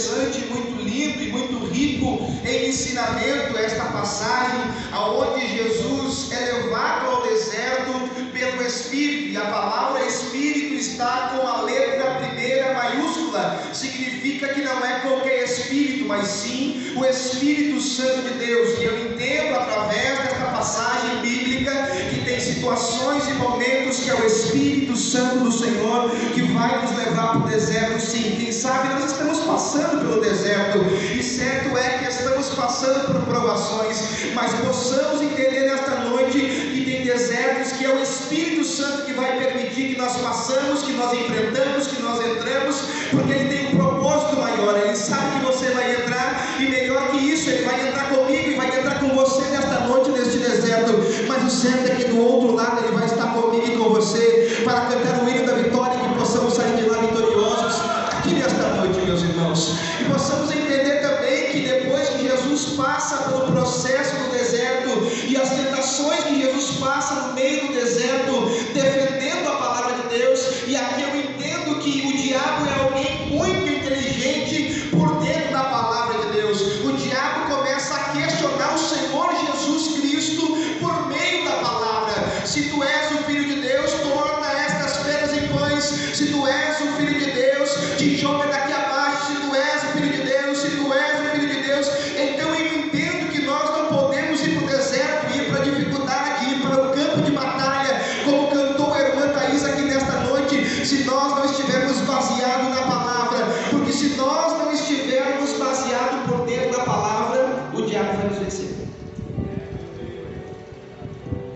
interessante, muito lindo e muito rico em ensinamento esta passagem, aonde Jesus é levado ao deserto pelo Espírito, e a palavra Espírito está com a letra primeira maiúscula, significa que não é qualquer Espírito, mas sim o Espírito Santo de Deus. E eu entendo através desta passagem bíblica que tem situações e momentos que é o Espírito Santo do Senhor que vai nos levar para o deserto. Sim, quem sabe nós estamos passando pelo deserto, e certo é que estamos passando por provações, mas possamos entender nesta noite que tem desertos que é o Espírito Santo que vai permitir que nós passamos, que nós enfrentamos, que nós entramos, porque Ele tem um propósito maior. Ele sabe que você vai entrar, e melhor que isso, Ele vai entrar comigo e vai entrar com você nesta noite, neste deserto. Mas o certo é que do outro lado Ele vai estar comigo e com você, para cantar o hino da vitória, e que possamos sair de lá vitoriosos aqui nesta noite, meus irmãos. E possamos entender também que depois que Jesus passa pelo processo do deserto e as tentações que Jesus passa no meio do deserto, defendendo a palavra de Deus, e aqui eu entendo que o diabo é alguém muito inteligente por dentro da palavra de Deus. O diabo começa a questionar o Senhor Jesus Cristo por meio da palavra. Se tu és o Filho de Deus, torna estas pedras em pães. Se tu és o Filho de Deus, te joga daqui abaixo. Se tu és o Filho de Deus, se tu és o Filho de Deus. Então eu entendo que nós não podemos ir para o deserto, ir para a dificuldade, ir para o campo de batalha, como cantou a irmã Thaís aqui nesta noite, se nós não estivermos baseados na palavra. Porque se nós não estivermos baseados por dentro da palavra, o diabo vai nos vencer.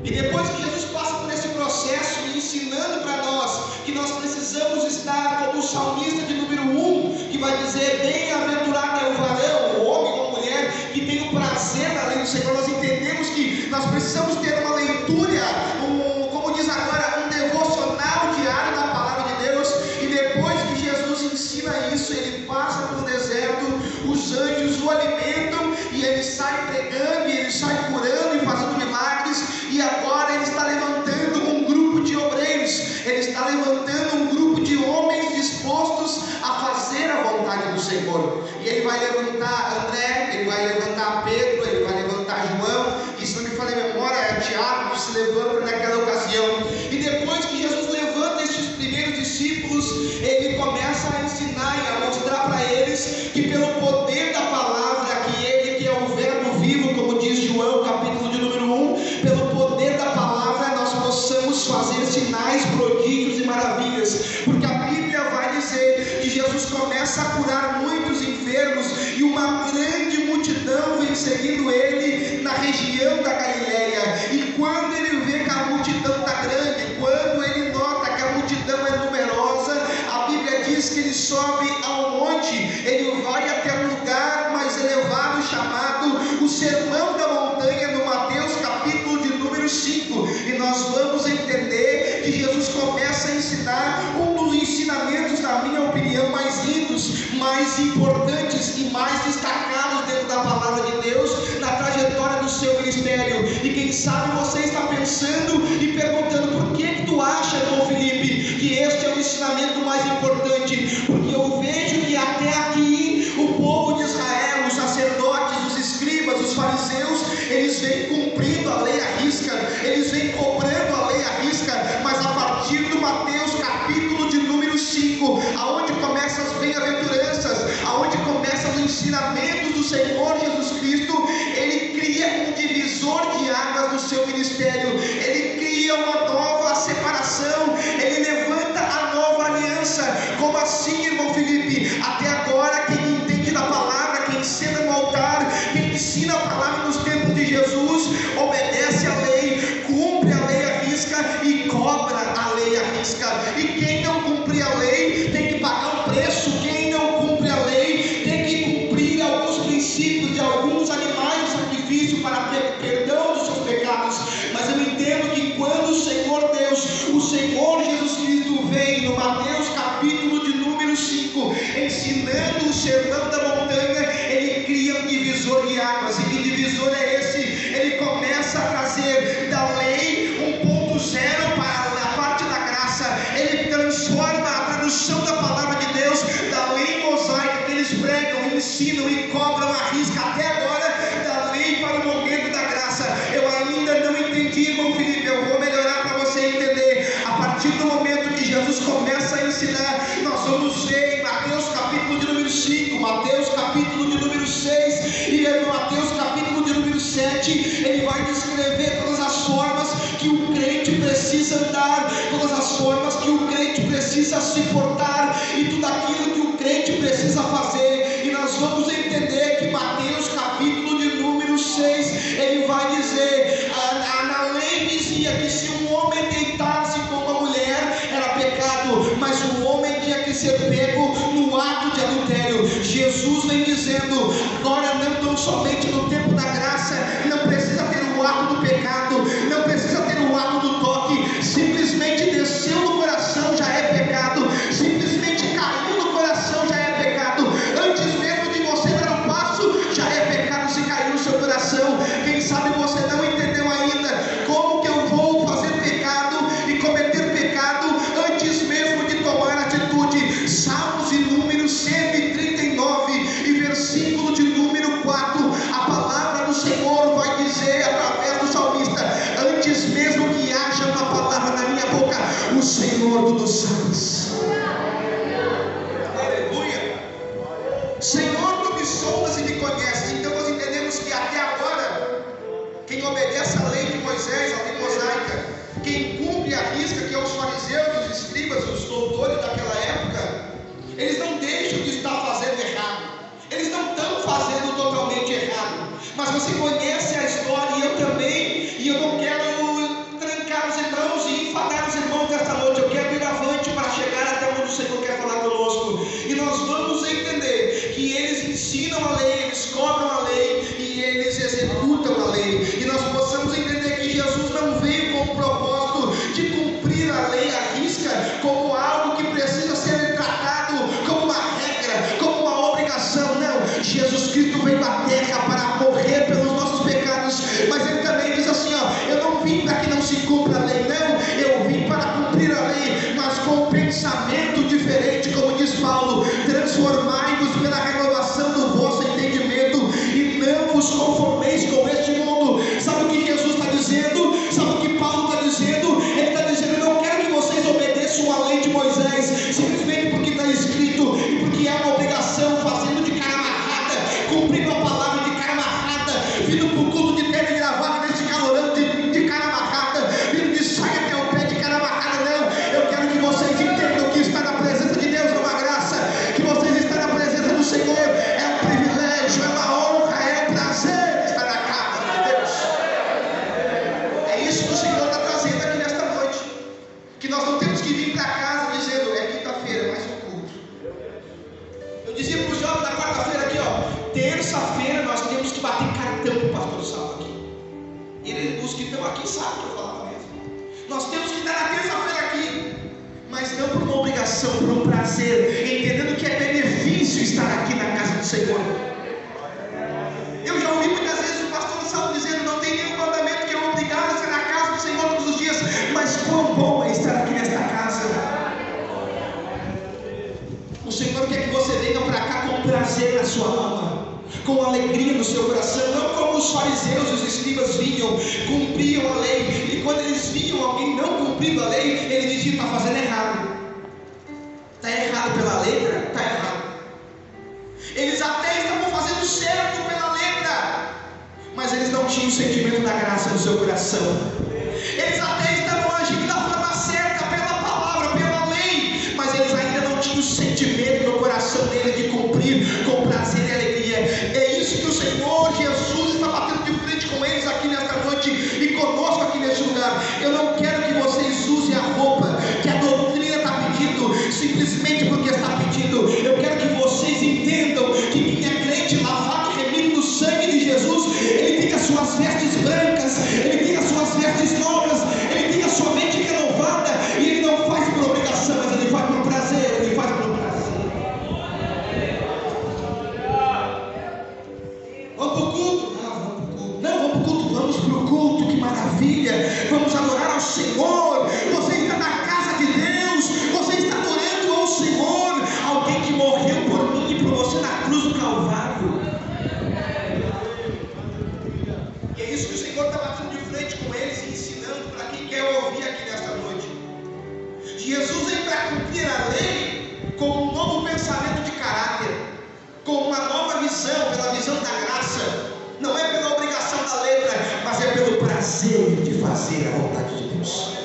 E depois que Jesus passa por esse processo, ensinando para nós que nós precisamos estar como o salmista de número 1, que vai dizer: bem-aventurado é o varão, o homem ou a mulher, que tem o prazer na lei do Senhor. Nós entendemos que nós precisamos ter uma leitura, como diz agora, um devocional diário da palavra de Deus. E depois que Jesus ensina isso, Ele passa pelo deserto, os anjos o alimentam, e Ele sai pregando, e Ele sai curando e fazendo milagres. E agora Ele está levantando um grupo de obreiros, Ele está levantando um grupo de homens dispostos a fazer a vontade do Senhor. E Ele vai levantar André, Ele vai levantar Pedro, Ele vai levantar João, e se não me falha a memória, é Tiago que se levanta naquela ocasião. E depois que Jesus levanta estes primeiros discípulos, Ele começa a ensinar e a mostrar para eles que pelo poder da palavra, que Ele que é o verbo vivo, como diz João capítulo de número 1, pelo poder da palavra nós possamos fazer sinais, prodígios e maravilhas. Porque a Bíblia vai dizer que Jesus começa a curar muitos enfermos, e uma grande multidão vem seguindo Ele na região da Galileia. E quando Ele vê que a multidão está grande, quando Ele nota que a multidão é numerosa, a Bíblia diz que Ele sobe ao monte, Ele vai até um lugar mais elevado chamado o Sermão da Montanha, no Mateus capítulo de número 5. E nós vamos entender que Jesus começa a ensinar um dos ensinamentos, na minha opinião, mais lindos, mais importantes e mais destacados dentro da palavra de Deus, na trajetória do seu ministério. E quem sabe você está pensando e perguntando: por que tu acha, irmão Felipe, que este é o ensinamento mais importante? Porque eu vejo que até aqui o povo de Israel, os sacerdotes, os escribas, os fariseus, eles vêm cumprindo a lei à risca, eles vêm cobrando a lei à risca. Mas a partir do Mateus capítulo de número 5, aonde começam as bem-aventuranças, aonde começam os ensinamentos do Senhor Jesus Cristo, Ele cria um divisor de águas no seu ministério. Ele cria uma nova separação, Ele levanta a nova aliança. Como assim, irmão Felipe? Até agora quem entende da palavra, quem ensina no altar, quem ensina a palavra nos tempos de Jesus, obedece a lei, cumpre a lei à risca e cobra a lei à risca. E quem não cumprir a lei tem que pagar um preço. Quem não cumpre a lei tem que cumprir alguns princípios de alguns animais de sacrifício para ter perdão dos seus pecados. Mas eu entendo que quando o Senhor Deus, o Senhor Jesus Cristo vem no Mateus capítulo de número 5, ensinando ensinam e cobram a risca até agora da lei para o momento da graça. Eu ainda não entendi, irmão Felipe, eu vou melhorar para você entender. A partir do momento que Jesus começa a ensinar, nós vamos ver em Mateus capítulo de número 5, Mateus capítulo de número 6 e em Mateus capítulo de número 7, ele vai descrever todas as formas que o crente precisa andar, todas as formas que o crente precisa se portar e tudo aquilo que o crente precisa fazer. E nós vamos entender que Mateus capítulo de número 6, ele vai dizer, na lei dizia que se um homem deitasse com uma mulher era pecado, mas o homem tinha que ser pego no ato de adultério. Jesus vem dizendo, agora não tão somente no tempo da graça, não precisa ter o ato do pecado, não precisa ter o ato do toque, simplesmente desceu no coração já é pecado, simplesmente caiu no coração já é pecado, antes mesmo de você dar um passo já é pecado se caiu no seu coração. Quem sabe você não entendeu ainda como que eu vou fazer pecado e cometer pecado antes mesmo de tomar atitude. Salmos e número 139 e versículo de número 4, a palavra do Senhor vai dizer através do salmista, antes mesmo que haja uma palavra na minha boca, o Senhor tudo sabes. Aleluia. Senhor, tu me sondas e me conheces. Então nós entendemos que até agora quem obedece à lei de Moisés, a lei mosaica, quem cumpre a risca, que é os fariseus, os escribas, os doutores daquela época, eles não deixam de estar fazendo errado, eles não estão fazendo totalmente errado, mas você conhece a história e eu também, e eu não quero trancar os irmãos e enfadar os irmãos desta noite, eu quero ir avante para chegar até onde o Senhor quer falar conosco, e nós vamos entender que eles ensinam a lei, eles cobram a lei e eles executam a lei, e nós possamos entender que Jesus não veio com o propósito de cumprir a lei à risca como algo que precisa ser tratado como uma regra, como uma obrigação. Não, Jesus Cristo veio à terra para morrer pelos nossos pecados, mas ele também diz assim, eu não vim para que não se cumpra a lei, não, eu vim para cumprir a lei, mas com um pensamento diferente, como diz Paulo, transformai-vos pela renovação do vosso entendimento e não vos conformeis com este mundo. Sabe o que Jesus está dizendo? Sabe o que Paulo está dizendo? Ele está dizendo, eu não quero que vocês obedeçam a lei de Moisés, simplesmente porque está escrito e porque é uma obrigação, fazendo de cara amarrada, cumprindo a palavra de cara amarrada, vindo para o culto de terno e gravata nesse calorão de cara amarrada, vindo de saia até o pé de cara amarrada. Não, eu quero que vocês entendam que estar na presença de Deus é uma graça, que vocês estar na presença do Senhor é um privilégio, é uma honra, é um prazer estar na casa de Deus. É isso que o Senhor está trazendo aqui nesta noite, que nós não temos que vir para casa dizendo, é quinta-feira, mais um culto. Eu dizia para os jovens na quarta-feira aqui, terça-feira nós temos que bater cartão para o pastor Salvo aqui. Os que estão aqui sabem o que eu falava mesmo. Nós temos que estar na terça-feira aqui, mas não por uma obrigação, por um prazer, entendendo que é benefício estar aqui na casa do Senhor. Eu já ouvi muitas vezes o pastor Salvo dizendo, não tem nenhum mandamento que eu obrigado a ser na casa do Senhor todos os dias, mas quão bom é estar aqui nesta casa. O Senhor quer que você venha para cá com prazer na sua alma, com alegria no seu coração, não como os fariseus e os escribas vinham, cumpriam a lei, e quando eles viam alguém não cumprindo a lei, eles diziam, está fazendo errado. Está errado pela letra? Está errado. Eles até estavam fazendo certo pela letra, mas eles não tinham o sentimento da graça no seu coração. Eles até estavam agindo da forma certa pela palavra, pela lei, mas eles ainda não tinham o sentimento no coração dele de cumprir com prazer e alegria. É isso que o Senhor Jesus está batendo de frente com eles aqui nesta noite e conosco aqui neste lugar. Eu não quero que vocês usem a roupa que a doutrina está pedindo simplesmente porque está pedindo. Eu quero que vocês entendam que quem é crente lavado e remido no sangue de Jesus, ele tem as suas vestes brancas, ele tem as suas vestes novas, ele tem a sua mente renovada, e ele não faz por obrigação, mas ele faz por prazer, ele faz por prazer. Vamos para o culto? Não, vamos para o culto. Vamos para o culto, que maravilha. Vamos adorar ao Senhor. Você está na casa de Deus, você está adorando ao Senhor, alguém que morreu por cruz do Calvário. E é isso que o Senhor está batendo de frente com eles e ensinando para quem quer ouvir aqui nesta noite. Jesus vem para cumprir a lei com um novo pensamento de caráter, com uma nova visão, pela visão da graça. Não é pela obrigação da letra, mas é pelo prazer de fazer a vontade de Deus.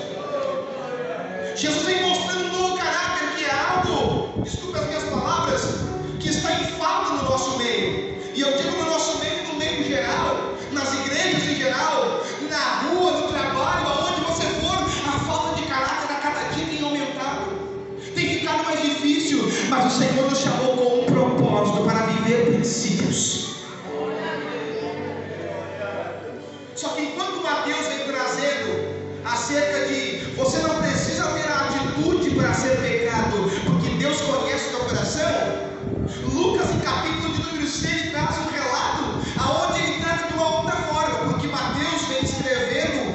Jesus vem mostrando um novo caráter, que é algo, desculpe as minhas palavras, que está em falta no nosso meio. E eu digo no nosso meio, no meio geral, nas igrejas em geral, na rua, no trabalho, aonde você for, a falta de caráter a cada dia tem aumentado, tem ficado mais difícil. Mas o Senhor nos chamou com um propósito, para viver princípios. Só que enquanto Mateus vem trazendo acerca de você não precisa ter a atitude para ser pecado, porque Deus conhece o teu coração, Lucas, em capítulo de número 6, traz um relato aonde ele trata de uma outra forma, porque Mateus vem escrevendo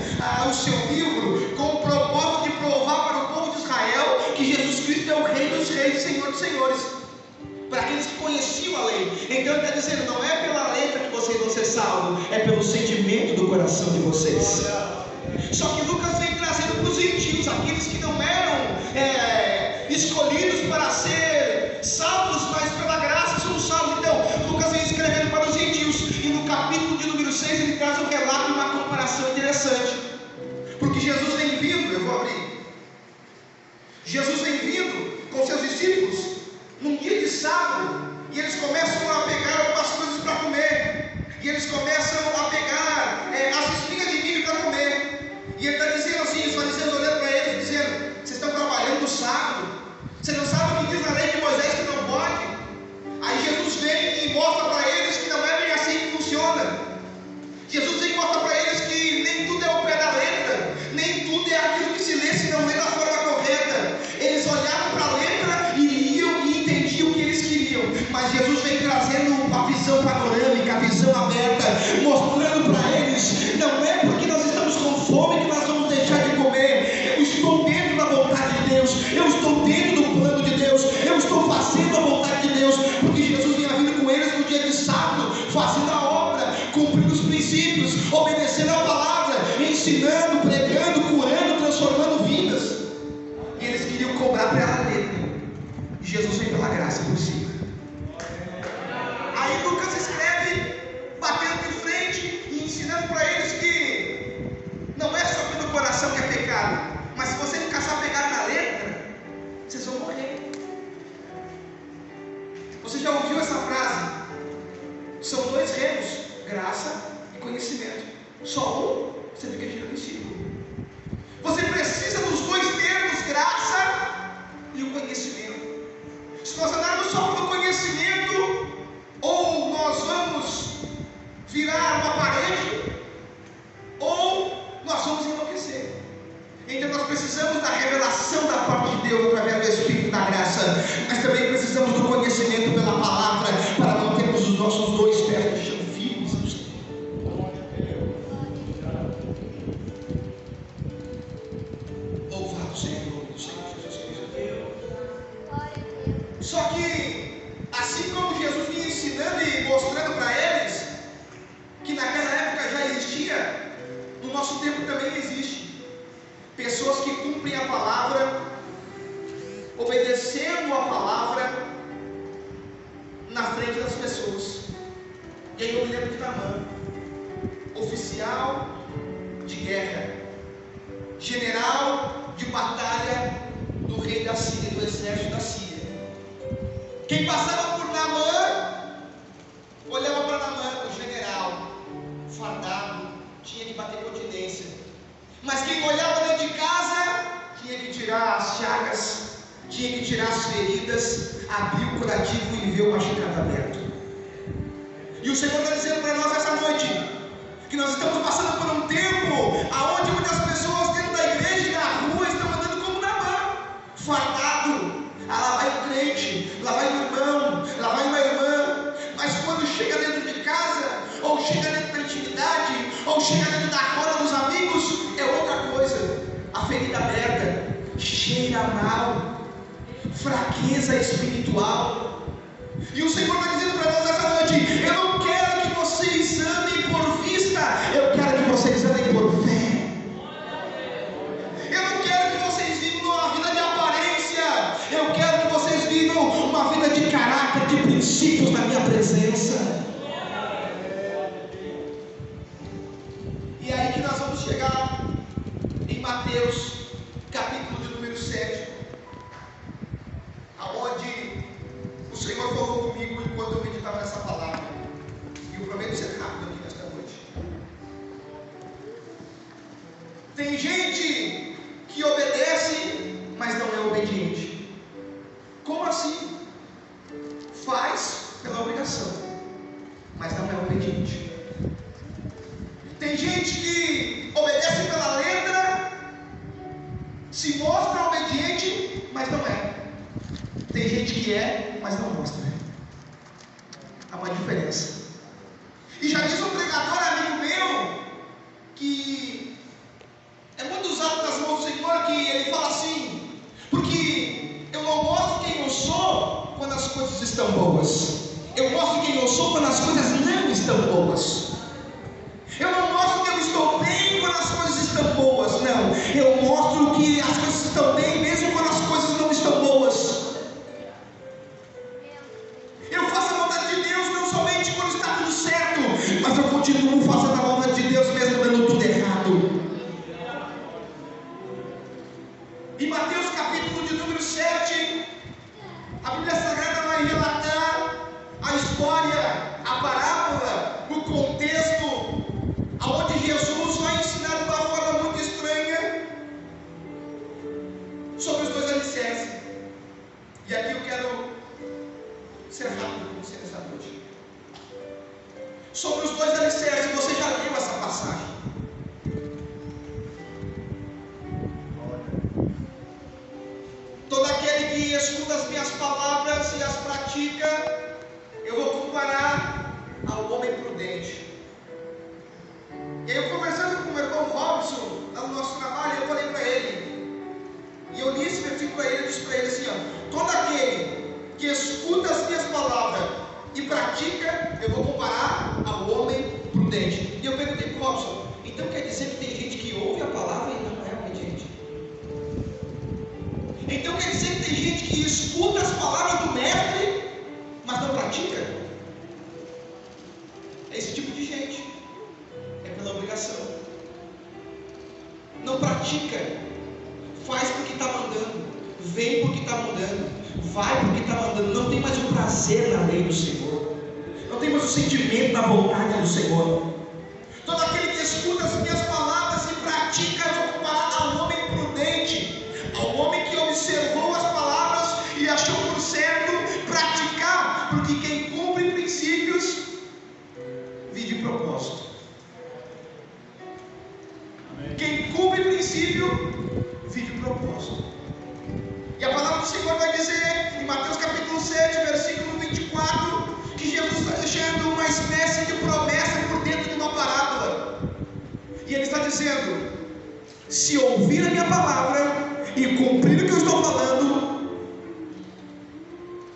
o seu livro com o propósito de provar para o povo de Israel que Jesus Cristo é o Rei dos Reis e Senhor dos Senhores, para aqueles que conheciam a lei. Então ele está dizendo, não é pela letra que vocês vão ser salvos, é pelo sentimento do coração de vocês. Só que Lucas vem trazendo para os gentios, aqueles que não eram escolhidos para ser salvos, mas pela graça são salvos. Então Lucas vem escrevendo para os gentios, e no capítulo de número 6 ele traz um relato e uma comparação interessante, porque Jesus vem vindo, eu vou abrir, Jesus vem vindo com seus discípulos num dia de sábado, e eles começam a pegar algumas coisas para comer, e eles começam a pegar as espigas de milho para comer, e ele está dizendo assim, os fariseus olhando para eles, dizendo, vocês estão trabalhando no sábado, vocês não sabem o que diz na lei de Moisés que não pode? Aí Jesus vem e mostra para eles que não é bem assim que funciona. Jesus vem e mostra para eles que nem tudo é o pé da letra, nem tudo é aquilo que se lê se não lê da forma correta. Eles olhavam para a letra e liam e entendiam o que eles queriam, mas Jesus vem trazendo a visão panorâmica, a visão aberta, mostrando para eles, não é porque nós estamos com fome que nós vamos deixar de comer. Eu estou dentro da vontade de Deus, eu estou dentro do plano de Deus, eu estou fazendo a vontade de Deus, porque Jesus vinha vindo com eles no dia de sábado, fazendo a obra, cumprindo os princípios, obedecendo a palavra, ensinando, pregando, curando, transformando vidas. E eles queriam cobrar pela letra, e Jesus vem pela graça por cima. Aí Lucas escreve, batendo de frente e ensinando para eles que não é só pelo coração que é pecado, mas se você ficar só pegado na letra, vocês vão morrer. Você já ouviu essa frase? São dois remos, graça e conhecimento. Só um, você fica girando em círculo. Você precisa dos dois termos, graça e o conhecimento. Se nós andarmos só pelo conhecimento, ou nós vamos virar uma parede, ou nós vamos enlouquecer. Então nós precisamos da revelação da parte de Deus através do Espírito da graça, mas também precisamos do conhecimento pela palavra, para mantermos os nossos dois pés no chão firmes. Louvado seja o nome do Senhor Jesus Cristo. Só que, assim como Jesus vinha ensinando e mostrando para eles que naquela época já existia, no nosso tempo também existe pessoas que cumprem a palavra, obedecendo a palavra na frente das pessoas. E aí eu me lembro de Naamã, oficial de guerra, general de batalha do rei da Síria, do exército da Síria. Quem passava por Naamã olhava para Naamã, o general fardado, tinha que bater continência. Mas quem olhava dentro de casa tinha que tirar as chagas, tinha que tirar as feridas, abrir o curativo e ver o machucado aberto. E o Senhor está dizendo para nós essa noite que nós estamos passando por um tempo onde muitas pessoas dentro da igreja e na rua estão andando como Naamã, fardado. Lá vai o crente, lá vai o irmão, lá vai uma irmã, mas quando chega dentro de casa, ou chega dentro da intimidade, ou chega dentro da roda dos amigos, é outra coisa. A ferida aberta, cheira mal, fraqueza espiritual. E o Senhor está dizendo para gente que obedece, mas não é obediente. Como assim? Faz pela obrigação, mas não é obediente. Tem gente que obedece pela letra, se mostra obediente, mas não é. Tem gente que é, mas não mostra. Há uma diferença. E já diz um pregador amigo meu, que é muito usado nas mãos do Senhor, que ele fala assim: porque eu não mostro quem eu sou quando as coisas estão boas, eu mostro quem eu sou quando as coisas não estão boas. Eu não mostro que eu estou bem quando as coisas estão boas, não. Eu mostro que as coisas estão bem mesmo quando as coisas não estão boas. Eu faço a vontade de Deus não somente quando está tudo certo, mas eu continuo fazendo a vontade de Deus mesmo dando tudo errado. Em Mateus capítulo de número 7, a Bíblia Sagrada vai relatar a história, a parábola, o contexto, aonde Jesus vai ensinar de uma forma muito estranha sobre os dois alicerces. E aqui eu quero ser rápido com você nessa noite. Sobre os dois alicerces, você já leu essa passagem? Todo aquele que escuta as minhas palavras e as pratica, eu vou comparar ao homem prudente. E aí, eu conversando com o meu irmão Robson, lá no nosso trabalho, eu falei para ele, e eu li esse versículo para ele, eu disse para ele assim: ó, todo aquele que escuta as minhas palavras e pratica, eu vou comparar ao homem prudente. E eu perguntei para o Robson: então quer dizer que tem gente que ouve a palavra e não é obediente? Então quer dizer que tem gente que escuta as palavras do mestre, mas não pratica? É esse tipo de gente. É pela obrigação. Não pratica. Faz porque está mandando. Vem porque está mandando. Vai porque está mandando. Não tem mais o prazer na lei do Senhor. Não tem mais o sentimento na vontade do Senhor. Todo aquele que escuta as minhas palavras e pratica, eu vou comparar ao homem prudente, ao homem que observou as palavras e achou por certo praticar, porque quem cumpre princípios vive propósito. Quem cumpre princípio vive propósito. E a palavra do Senhor vai dizer em Mateus capítulo 7, versículo 24, que Jesus está deixando uma espécie de promessa por dentro de uma parábola. E ele está dizendo: se ouvir a minha palavra e cumprir o que eu estou falando,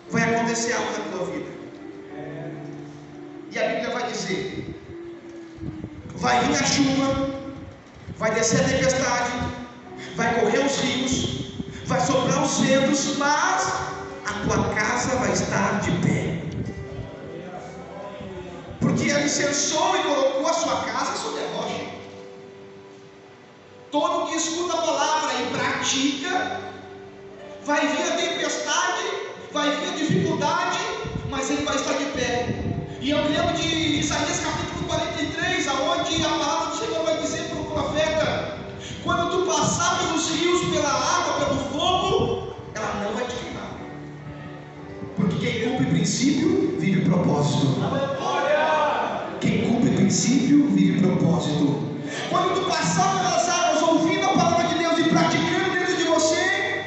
vai acontecer algo na tua vida. E a Bíblia vai dizer: vai vir a chuva, vai descer a tempestade, vai correr os rios, vai soprar os ventos, mas a tua casa vai estar de pé, porque alicerçou e colocou a sua casa sobre a rocha. Todo que escuta a palavra e pratica, vai vir a tempestade, vai vir a dificuldade, mas ele vai estar de pé. E eu me lembro de Isaías capítulo 43, aonde a palavra do Senhor vai dizer para o profeta: quando tu passar pelos rios, pela água, pelo fogo, ela não vai te queimar, porque quem cumpre princípio vive propósito. Quem cumpre princípio vive propósito. Quando tu passar pelas águas, ouvindo a palavra de Deus e praticando dentro de você,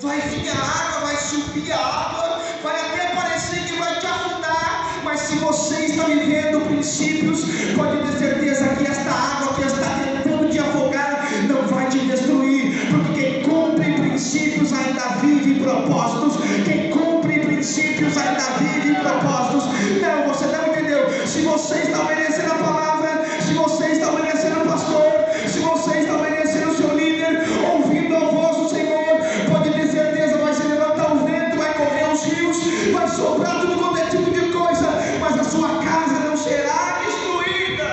vai vir a água, vai subir a água, vai até parecer que vai te afundar, mas se você está vivendo princípios, pode ter certeza que esta água que está tentando te afogar não vai te destruir, porque quem cumpre princípios ainda vive propósitos. Quem cumpre princípios ainda vive propósitos. Não, você não entendeu. Se você está obedecendo a palavra, se você está obedecendo o pastor, se você está obedecendo o seu líder, ouvindo a voz do Senhor, pode ter certeza, vai se levantar o vento, vai correr os rios, vai soprar tudo quanto é tipo de coisa, mas a sua casa não será destruída.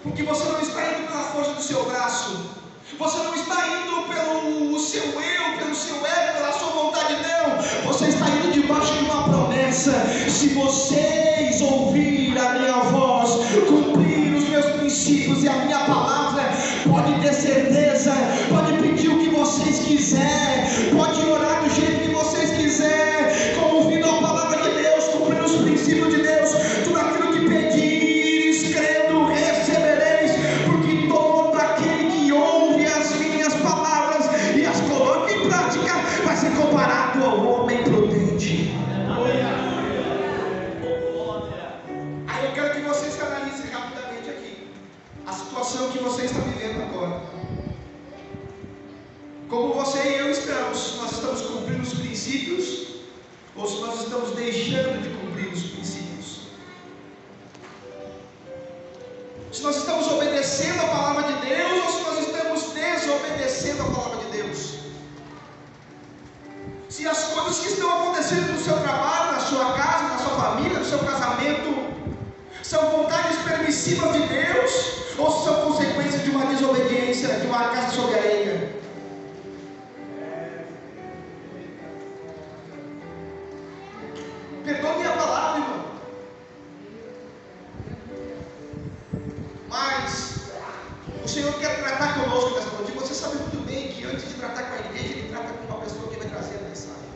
Porque você não está indo pela força do seu braço, você não está indo pelo seu eu, pelo seu ego, pela sua vontade, não. Você está indo debaixo de uma promessa: se vocês ouvirem a minha voz, princípios e a minha palavra, pode ter certeza, pode pedir o que vocês quiserem, pode orar do jeito que vocês quiserem, ouvindo a palavra de Deus, cumprindo os princípios de Deus, tudo aquilo que pedires, crendo, recebereis, porque todo aquele que ouve as minhas palavras e as coloca em prática, vai ser comparado ao homem prudente. Aí eu quero que vocês analisem rapidamente aqui a situação que você está vivendo agora. Como você e eu estamos, nós estamos cumprindo os princípios, ou se nós estamos deixando de cumprir os princípios? Se nós estamos obedecendo a palavra de Deus, ou se nós estamos desobedecendo a palavra de Deus? Se as coisas que estão acontecendo no seu trabalho, na sua casa, na sua família, no seu casamento, são vontades permissivas de Deus, ou são consequências de uma desobediência, de uma casa sobre areia? Perdoe a palavra, irmão. Mas o Senhor quer tratar conosco nessa noite. Você sabe muito bem que antes de tratar com a igreja, Ele trata com uma pessoa que vai trazer a mensagem.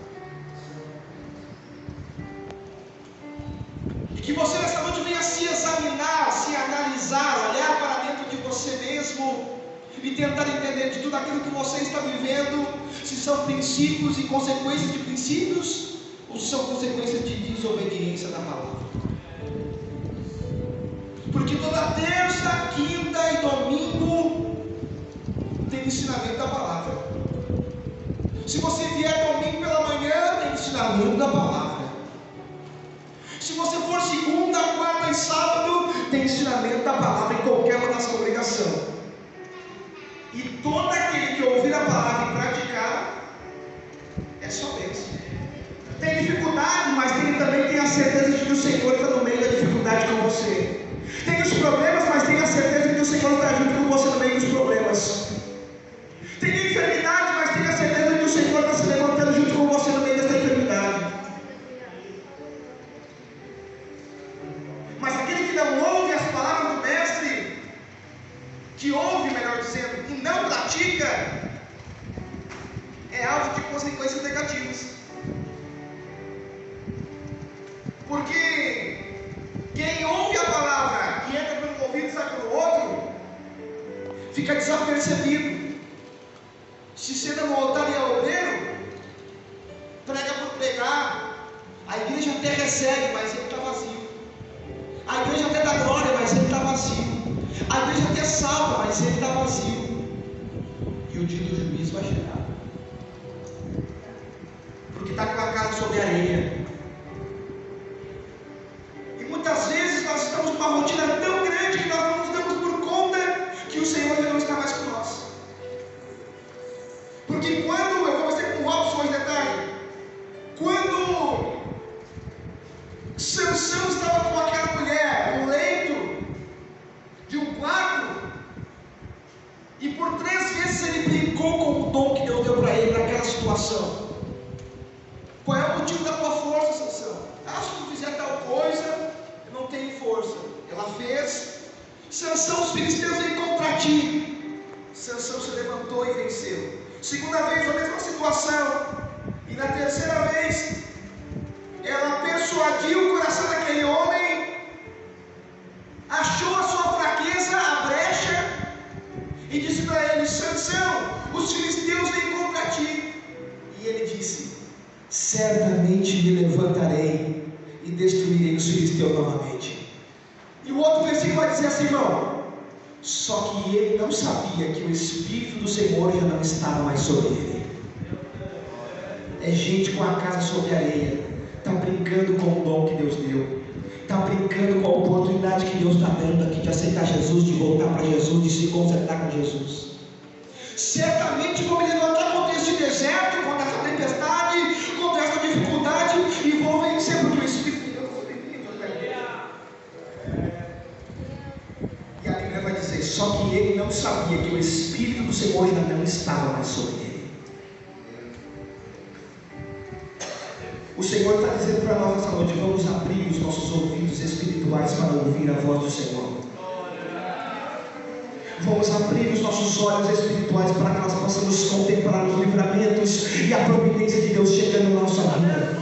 E que você nessa noite venha se examinar, se analisar, olhar para dentro de você mesmo e tentar entender de tudo aquilo que você está vivendo, se são princípios e consequências de princípios, ou são consequências de desobediência da palavra. Porque toda terça, quinta e domingo tem ensinamento da palavra. Se você vier domingo pela manhã, tem ensinamento da palavra. Se você for segunda, quarta e sábado, tem ensinamento da palavra em qualquer uma das congregações. E todo aquele que ouvir a palavra e praticar, é só bênção. Tem dificuldade, mas também tem a certeza de que o Senhor está no meio da dificuldade com você. Tem os problemas, mas tem a certeza de que o Senhor está junto com você no meio dos problemas. Tem a enfermidade, mas tem a certeza de que o Senhor está se levantando junto com você no meio dessa enfermidade. Mas aquele que não ouve as palavras do Mestre, que ouve, melhor dizendo, e não pratica, é alvo de consequências negativas. Porque quem ouve a palavra e entra pelo ouvido e sai pelo outro, fica desapercebido. Se senta no altar e é obreiro, prega por pregar, a igreja até recebe, mas ele está vazio. A igreja até dá glória, mas ele está vazio. A igreja até salva, mas ele está vazio. E o dia do juízo vai chegar, porque está com a casa sobre a areia. Muitas vezes nós estamos numa rotina tão grande que nós não nos damos por conta que o Senhor já não está mais com nós. Porque quando, eu conversei com o Robson hoje de tarde, quando Sansão estava com aquela mulher no leito de um quarto, e por 3 vezes ele brincou com o dom que Deus deu para ele naquela situação. Qual é o motivo da tua força, Sansão? Se tu fizer tal coisa, não tem força. Ela fez. Sansão, os filisteus vêm contra ti. Sansão se levantou e venceu. Segunda vez, a mesma situação. E na terceira vez, ela persuadiu o coração daquele homem, achou a sua fraqueza, a brecha, e disse para ele: Sansão, os filisteus vêm contra ti. E ele disse: certamente me levantarei e destruirei os filisteus novamente. E o outro versículo vai dizer assim, irmão: só que ele não sabia que o Espírito do Senhor já não estava mais sobre ele. É gente com a casa sobre a areia, está brincando com o dom que Deus deu, está brincando com a oportunidade que Deus está dando aqui de aceitar Jesus, de voltar para Jesus, de se consertar com Jesus. Certamente vou me levantar contra este deserto, contra essa tempestade, contra essa dificuldade, e vou vencer, porque o Espírito de Deus está vindo. E a Bíblia vai dizer: só que ele não sabia que o Espírito do Senhor já não estava mais sobre ele. O Senhor está dizendo para nós essa noite: vamos abrir os nossos ouvidos espirituais para ouvir a voz do Senhor. Vamos abrir os nossos olhos espirituais para que nós possamos contemplar os livramentos e a providência de Deus chegando na nossa vida.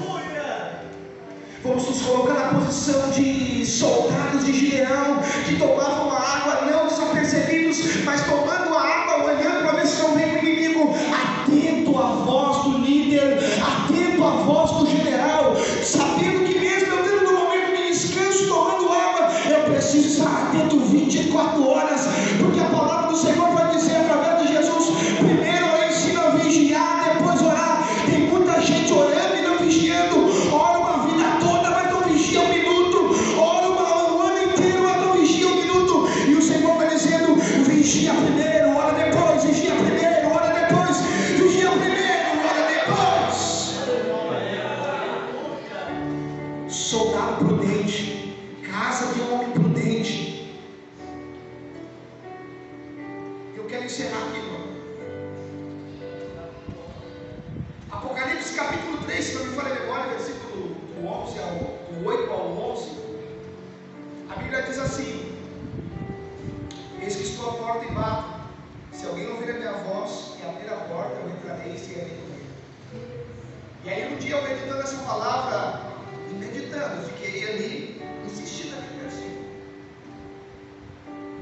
Vamos nos colocar na posição de soldados de Gideão, que tomavam a água não desapercebidos, mas tomando a água, olhando para ver se não vem o inimigo, atento à voz do líder, atento à voz do general, sabendo que mesmo eu tendo no momento de descanso, tomando água, eu preciso estar atento 24 horas, porque a palavra do Senhor vai dizer através de Jesus: primeiro ensina a vigiar, depois orar. Tem muita gente orando e não vigiando, ora uma vida toda, mas não vigia um minuto, ora um ano inteiro, mas não vigia um minuto, e o Senhor vai dizendo: vigia primeiro, ora depois, vigia primeiro, ora depois, vigia primeiro, ora depois. Soldado prudente, casa de um homem prudente. Eu quero encerrar aqui, irmão. Apocalipse capítulo 3, se não me falha a memória, versículo do 8 ao 11, a Bíblia diz assim: eis que estou à porta e bato, se alguém ouvir a minha voz e abrir a porta, eu entrarei e cearei com ele. E aí um dia eu meditando essa palavra, e meditando, fiquei ali, insistindo naquele versículo.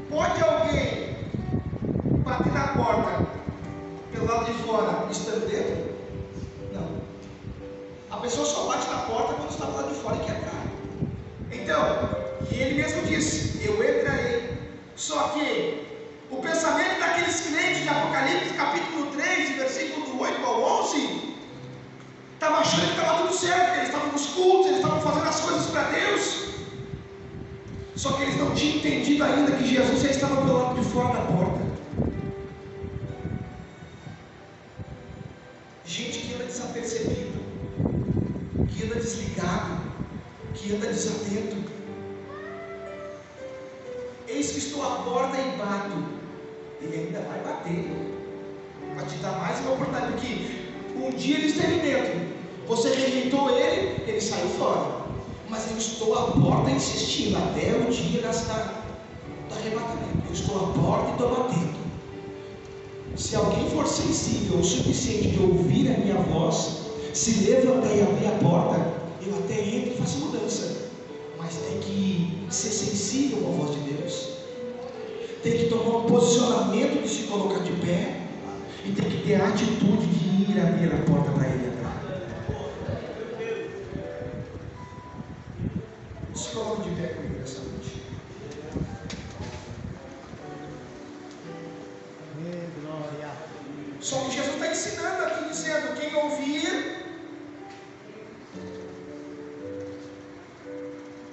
Pode alguém bater na porta pelo lado de fora, estando dentro? Não. A pessoa só bate na porta quando está do lado de fora e quer entrar. Então, e ele mesmo disse: eu entrarei. Só que o pensamento daqueles crentes de Apocalipse capítulo 3, versículo do 8 ao 11, estava achando que estava tudo certo, eles estavam nos cultos, eles estavam fazendo as coisas para Deus. Só que eles não tinham entendido ainda que Jesus já estava pelo lado de fora da porta. Gente que anda desapercebido, que anda desligado, que anda desatento. Eis que estou à porta e bato. Ele ainda vai bater, vai te dar mais uma oportunidade, porque um dia ele esteve dentro, você rejeitou ele, ele saiu fora. Mas eu estou à porta insistindo até o dia do arrebatamento. Eu estou à porta e estou batendo. Se alguém for sensível o suficiente de ouvir a minha voz, se levantar e abrir a porta, eu até entro e faço mudança. Mas tem que ser sensível à voz de Deus, tem que tomar um posicionamento de se colocar de pé, e tem que ter a atitude de ir abrir a porta para Ele.